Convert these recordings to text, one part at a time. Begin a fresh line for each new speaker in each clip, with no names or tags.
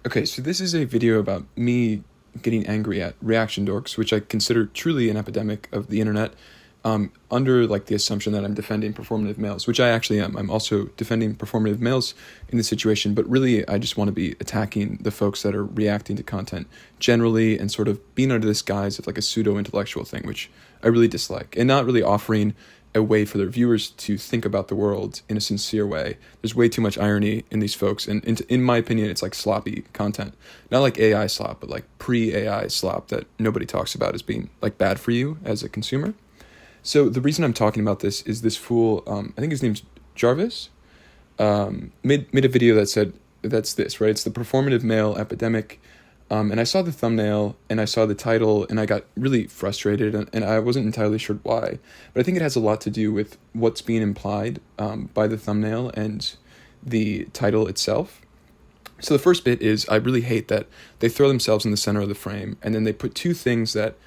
Okay, so this is a video about me getting angry at reaction dorks, which I consider truly an epidemic of the internet, under like the assumption that I'm defending performative males, which I actually am. I'm also defending performative males in this situation, but really I just want to be attacking the folks that are reacting to content generally and sort of being under this guise of like a pseudo-intellectual thing, which I really dislike, and not really offering a way for their viewers to think about the world in a sincere way. There's way too much irony in these folks, and in my opinion, it's like sloppy content. Not like AI slop, but like pre-AI slop that nobody talks about as being like bad for you as a consumer. So the reason I'm talking about this is this fool, I think his name's Jarvis, made a video that said, that's this, right? It's the performative male epidemic. And I saw the thumbnail and I saw the title and I got really frustrated and I wasn't entirely sure why. But I think it has a lot to do with what's being implied by the thumbnail and the title itself. So the first bit is I really hate that they throw themselves in the center of the frame and then they put two things that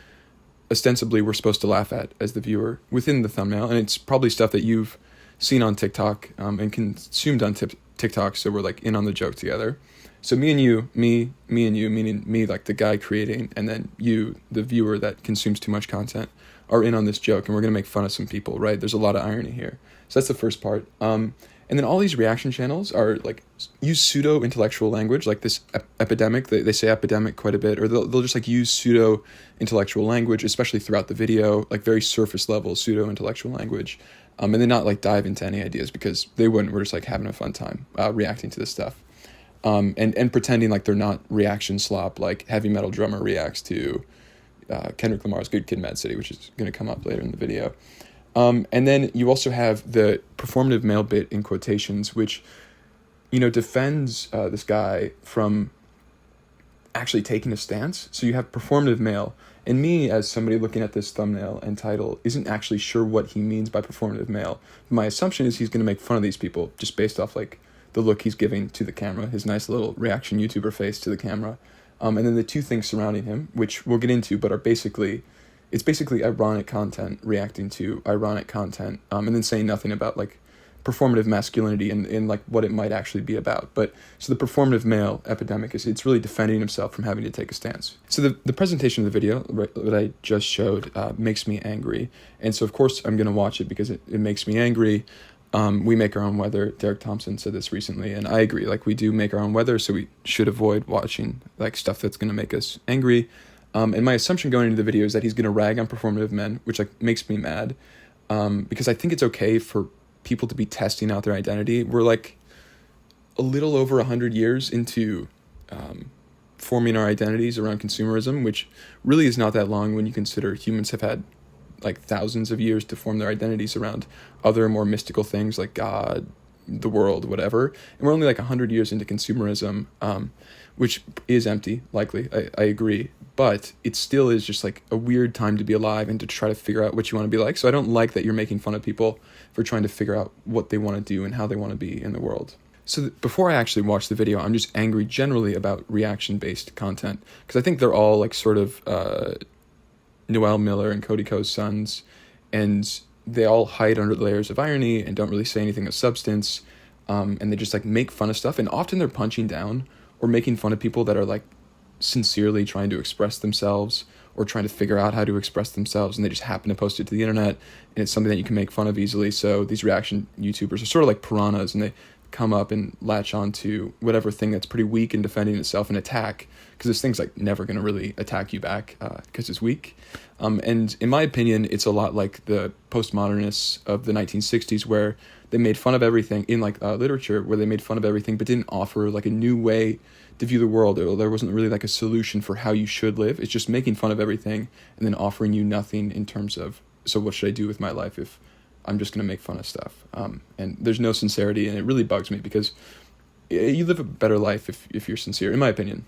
ostensibly we're supposed to laugh at as the viewer within the thumbnail. And it's probably stuff that you've seen on TikTok and consumed on TikTok, so we're like in on the joke together. So me and you, me and you, meaning me like the guy creating, and then you, the viewer that consumes too much content, are in on this joke, and we're going to make fun of some people, right? There's a lot of irony here. So that's the first part. And then all these reaction channels are like use pseudo-intellectual language, like this epidemic. They say epidemic quite a bit, or they'll just like use pseudo-intellectual language, especially throughout the video, like very surface level pseudo-intellectual language. And then not like dive into any ideas because they wouldn't. We're just like having a fun time reacting to this stuff. And pretending like they're not reaction slop, like heavy metal drummer reacts to Kendrick Lamar's Good Kid, Mad City, which is going to come up later in the video. And then you also have the performative male bit in quotations, which, defends this guy from actually taking a stance. So you have performative male, and me as somebody looking at this thumbnail and title isn't actually sure what he means by performative male. My assumption is he's going to make fun of these people just based off like the look he's giving to the camera, his nice little reaction YouTuber face to the camera. And then the two things surrounding him, which we'll get into, but are it's basically ironic content reacting to ironic content, and then saying nothing about like performative masculinity and like what it might actually be about. But so the performative male epidemic it's really defending himself from having to take a stance. So the presentation of the video that I just showed makes me angry. And so of course I'm going to watch it because it makes me angry. We make our own weather. Derek Thompson said this recently, and I agree. Like, we do make our own weather, so we should avoid watching like stuff that's going to make us angry. And my assumption going into the video is that he's going to rag on performative men, which like makes me mad, because I think it's okay for people to be testing out their identity. We're like a little over 100 years into forming our identities around consumerism, which really is not that long when you consider humans have had like thousands of years to form their identities around other more mystical things like God, the world, whatever. And we're only like 100 years into consumerism, which is empty, likely, I agree. But it still is just like a weird time to be alive and to try to figure out what you want to be like. So I don't like that you're making fun of people for trying to figure out what they want to do and how they want to be in the world. So before I actually watch the video, I'm just angry generally about reaction-based content, because I think they're all like sort of Noel Miller and Cody Ko's sons, and they all hide under the layers of irony and don't really say anything of substance, and they just like make fun of stuff, and often they're punching down or making fun of people that are like sincerely trying to express themselves or trying to figure out how to express themselves, and they just happen to post it to the internet, and it's something that you can make fun of easily. So these reaction YouTubers are sort of like piranhas, and they come up and latch on to whatever thing that's pretty weak in defending itself and attack, because this thing's like never going to really attack you back because it's weak. And in my opinion, it's a lot like the postmodernists of the 1960s, where they made fun of everything in like literature, where they made fun of everything but didn't offer like a new way to view the world. There wasn't really like a solution for how you should live. It's just making fun of everything and then offering you nothing in terms of, so what should I do with my life if I'm just going to make fun of stuff? And there's no sincerity, and it really bugs me, because you live a better life if you're sincere, in my opinion.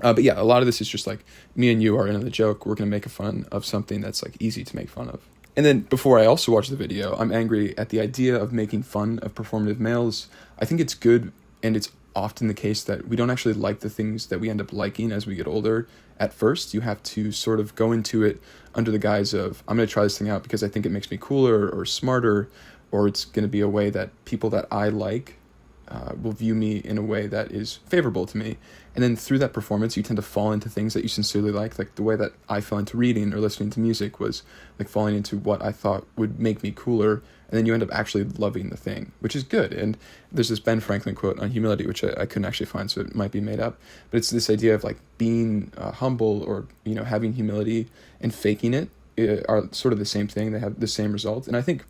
But yeah, a lot of this is just like me and you are in on the joke. We're going to make fun of something that's like easy to make fun of. And then before I also watch the video, I'm angry at the idea of making fun of performative males. I think it's good, and it's often the case that we don't actually like the things that we end up liking as we get older. At first, you have to sort of go into it under the guise of, I'm going to try this thing out because I think it makes me cooler or smarter, or it's going to be a way that people that I like will view me in a way that is favorable to me. And then through that performance, you tend to fall into things that you sincerely like the way that I fell into reading or listening to music was like falling into what I thought would make me cooler. And then you end up actually loving the thing, which is good. And there's this Ben Franklin quote on humility, which I couldn't actually find, so it might be made up. But it's this idea of like being humble or, having humility and faking it are sort of the same thing. They have the same result. And I think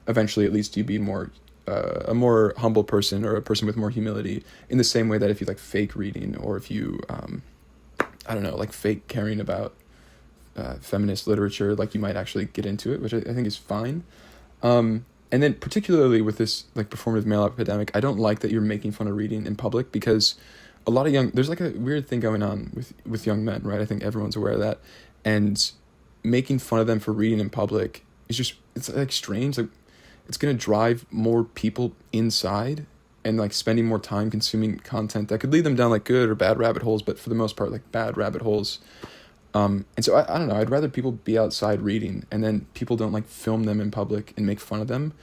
eventually, at least, you be a more humble person or a person with more humility in the same way that if you like fake reading or if you, like fake caring about feminist literature, like you might actually get into it, which I think is fine. And then particularly with this like performative male epidemic, I don't like that you're making fun of reading in public because a lot of there's like a weird thing going on with young men, right? I think everyone's aware of that. And making fun of them for reading in public is it's like strange. Like it's going to drive more people inside and like spending more time consuming content that could lead them down like good or bad rabbit holes, but for the most part, like bad rabbit holes. And so I don't know, I'd rather people be outside reading and then people don't like film them in public and make fun of them.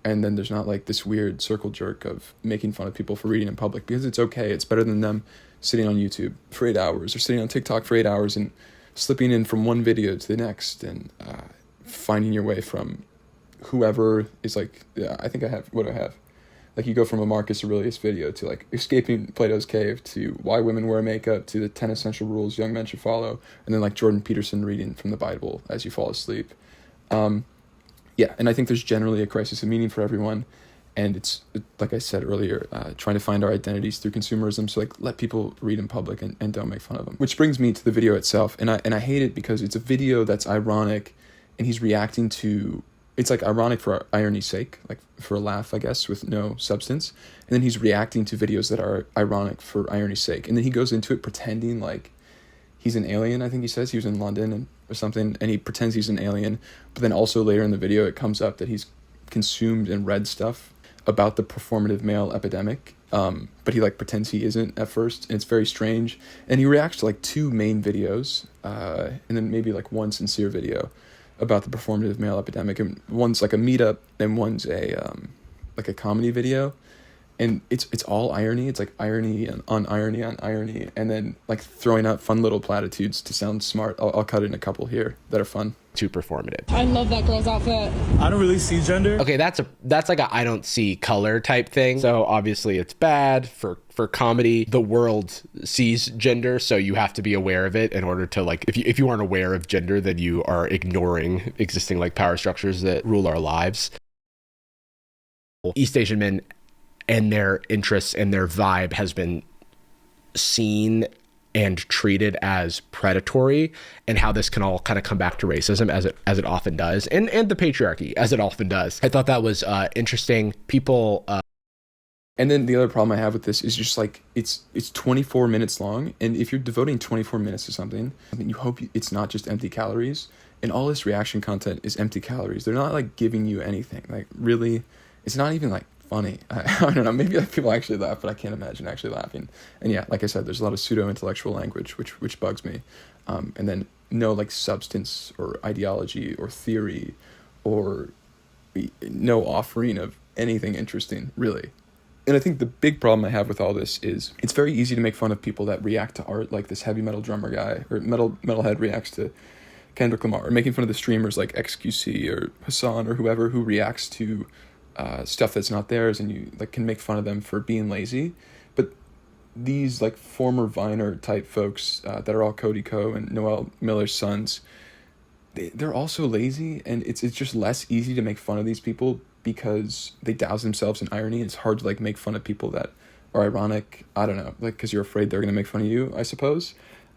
And then there's not like this weird circle jerk of making fun of people for reading in public because it's okay. It's better than them sitting on YouTube for 8 hours or sitting on TikTok for 8 hours and slipping in from one video to the next and finding your way from whoever is like, I think I have what I have. Like you go from a Marcus Aurelius video to like escaping Plato's cave to why women wear makeup to the 10 essential rules young men should follow. And then like Jordan Peterson reading from the Bible as you fall asleep. And I think there's generally a crisis of meaning for everyone. And it's, like I said earlier, trying to find our identities through consumerism. So like let people read in public and don't make fun of them. Which brings me to the video itself. And I hate it because it's a video that's ironic and he's reacting to, it's like ironic for irony's sake, like for a laugh, I guess, with no substance. And then he's reacting to videos that are ironic for irony's sake. And then he goes into it pretending like he's an alien. I think he says he was in London or something, and he pretends he's an alien. But then also later in the video, it comes up that he's consumed and read stuff about the performative male epidemic. But he like pretends he isn't at first, and it's very strange. And he reacts to like 2 main videos, and then maybe like one sincere video about the performative male epidemic, and one's like a meetup and one's a like a comedy video, and it's all irony. It's like irony on irony on irony, and then like throwing out fun little platitudes to sound smart. I'll cut in a couple here that are fun.
Too performative.
I love that girl's outfit.
I don't really see gender.
Okay, that's like a I don't see color type thing. So obviously it's bad for comedy. The world sees gender, so you have to be aware of it in order to like, if you aren't aware of gender, then you are ignoring existing like power structures that rule our lives. East Asian men and their interests and their vibe has been seen and treated as predatory, and how this can all kind of come back to racism as it often does, and the patriarchy as it often does. I thought that was interesting. People
And then the other problem I have with this is just like it's 24 minutes long, and if you're devoting 24 minutes to something, I mean, you hope it's not just empty calories. And all this reaction content is empty calories. They're not like giving you anything. Like really, it's not even like funny. I don't know, maybe like people actually laugh, but I can't imagine actually laughing. And yeah, like I said, there's a lot of pseudo-intellectual language which bugs me. And then no like substance or ideology or theory or no offering of anything interesting, really. And I think the big problem I have with all this is it's very easy to make fun of people that react to art, like this heavy metal drummer guy or metalhead reacts to Kendrick Lamar, or making fun of the streamers like XQC or Hassan or whoever who reacts to stuff that's not theirs, and you like can make fun of them for being lazy. But these like former Viner type folks that are all Cody Ko and Noel Miller's sons, they're also lazy, and it's just less easy to make fun of these people because they douse themselves in irony. It's hard to like make fun of people that are ironic. I don't know, like because you're afraid they're gonna make fun of you, I suppose.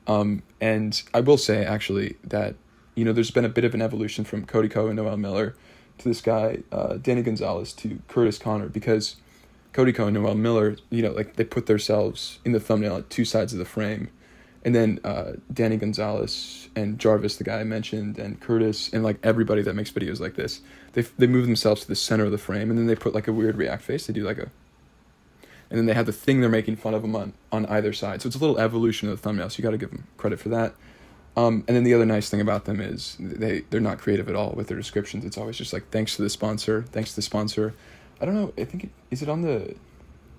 And I will say actually that there's been a bit of an evolution from Cody Ko and Noel Miller to this guy, Danny Gonzalez, to Curtis Connor, because Cody Ko and Noel Miller, like they put themselves in the thumbnail at 2 sides of the frame. And then Danny Gonzalez and Jarvis, the guy I mentioned, and Curtis, and like everybody that makes videos like this, they move themselves to the center of the frame, and then they put like a weird react face. They do like and then they have the thing they're making fun of them on either side. So it's a little evolution of the thumbnail, so you got to give them credit for that. And then the other nice thing about them is they're not creative at all with their descriptions. It's always just like, thanks to the sponsor, thanks to the sponsor. I don't know, I think is it on the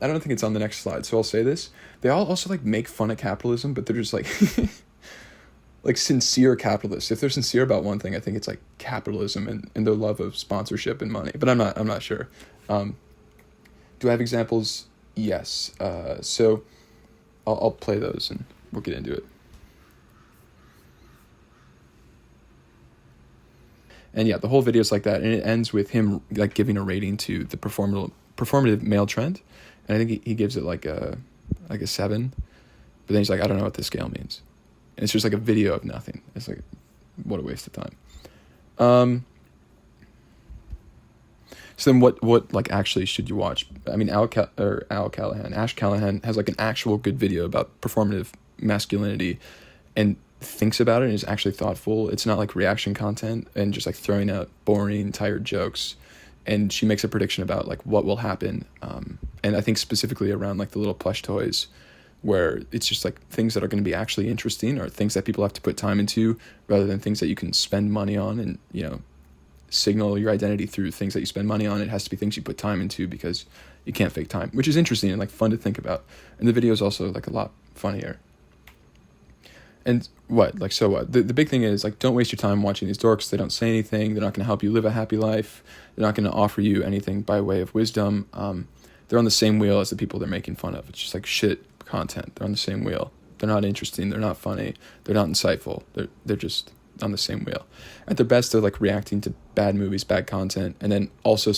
I don't think it's on the next slide, so I'll say this. They all also like make fun of capitalism, but they're just like like sincere capitalists. If they're sincere about one thing, I think it's like capitalism and their love of sponsorship and money. But I'm not sure. Do I have examples? Yes. So I'll play those and we'll get into it. And yeah, the whole video is like that, and it ends with him like giving a rating to the performative male trend, and I think he gives it like a 7, but then he's like, I don't know what this scale means, and it's just like a video of nothing. It's like, what a waste of time. So then what like actually should you watch? I mean, Ash Callaghan has like an actual good video about performative masculinity, and thinks about it and is actually thoughtful. It's not like reaction content and just like throwing out boring, tired jokes. And she makes a prediction about like what will happen. And I think specifically around like the little plush toys, where it's just like things that are going to be actually interesting or things that people have to put time into rather than things that you can spend money on and, you know, signal your identity through things that you spend money on. It has to be things you put time into because you can't fake time, which is interesting and like fun to think about. And the video is also like a lot funnier. And so what? The big thing is, like, don't waste your time watching these dorks. They don't say anything. They're not going to help you live a happy life. They're not going to offer you anything by way of wisdom. They're on the same wheel as the people they're making fun of. It's just like shit content. They're on the same wheel. They're not interesting. They're not funny. They're not insightful. They're just on the same wheel. At their best, they're like reacting to bad movies, bad content, and then also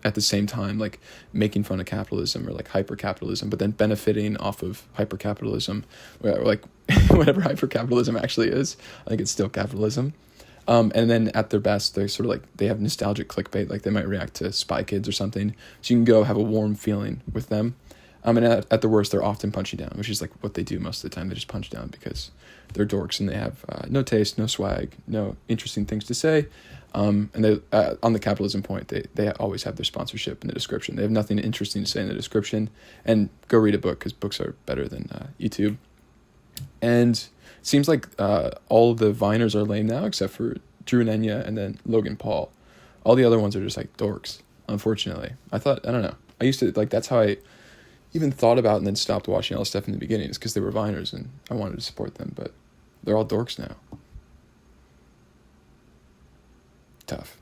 at the same time like making fun of capitalism or like hyper-capitalism, but then benefiting off of hyper-capitalism, or like whatever hyper-capitalism actually is. I think it's still capitalism. And then at their best, they're sort of like, they have nostalgic clickbait, like they might react to Spy Kids or something, so you can go have a warm feeling with them. And at the worst, they're often punching down, which is like what they do most of the time. They just punch down because they're dorks and they have no taste, no swag, no interesting things to say. And they on the capitalism point, they always have their sponsorship in the description. They have nothing interesting to say in the description. And go read a book because books are better than YouTube. And it seems like all the Viners are lame now except for Drew and Enya and then Logan Paul. All the other ones are just like dorks, unfortunately. I don't know. I used to, like, that's how I even thought about and then stopped watching all this stuff in the beginning, is because they were Viners and I wanted to support them, but they're all dorks now. Tough.